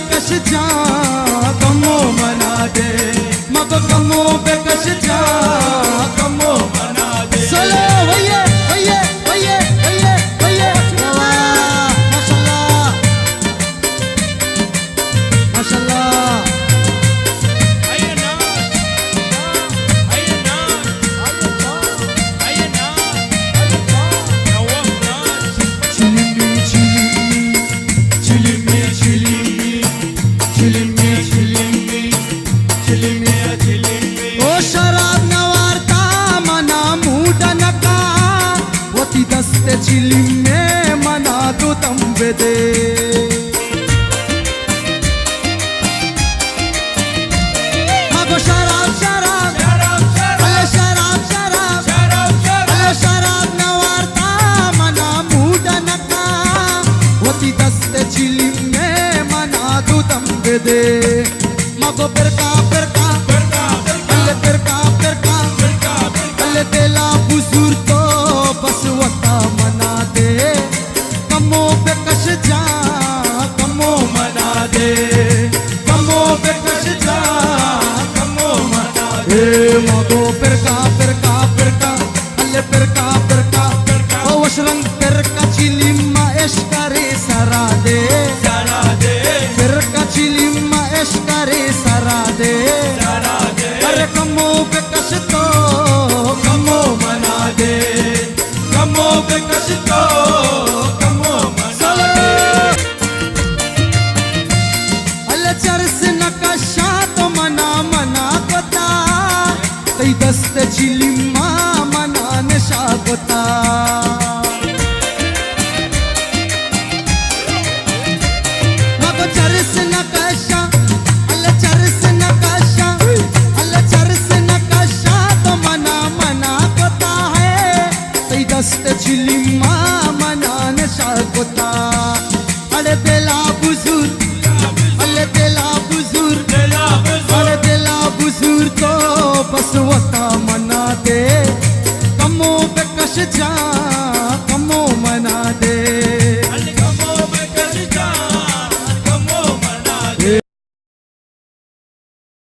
बेकश जा कमो मना दे मगो कमो बेकश जा कमो मना दे चलो भैया भैया भैया भैया भैया माशाल्लाह माशाल्लाह चिली में मना दो तंबे दे अगो शराब शराब अले शराब शराब अले शराब नवारता मना मूड नका होती दस्ते चिली में मना दो तंबे दे मगो फिरका फिरका अले फिरका फिरका अले तेला बुजुर्ग तो बस वता मना दे कमो बेकश जा कमो मना दे कमो बेकश जा कमो मना दे मगो फिरका फिरका फिरका अल्ले फिरका फिरका ओ वशरंग फिरका चिली मा एश करे सरा दे फिरका चिली मा एश करे सरा दे अरे कमो बेकश तो कमो मना दे कमो बेकश तो कमो मना दे अल्ले चरस नकाशा तो मना मना कोता तई दस्त चिली मा मना नशा कोता मगो चरस नकाशा अल्ले चरस नकाशा अल्ले चरस नकाशा तो मना मना कोता है तई दस्त चिली मा मना नशा कोता अरे बेला बुजुर्ग अल्ले बेला बुजुर्ग अरे बेला बुजुर्ग तो बस वता मना दे कमो बेकश जा कमो मना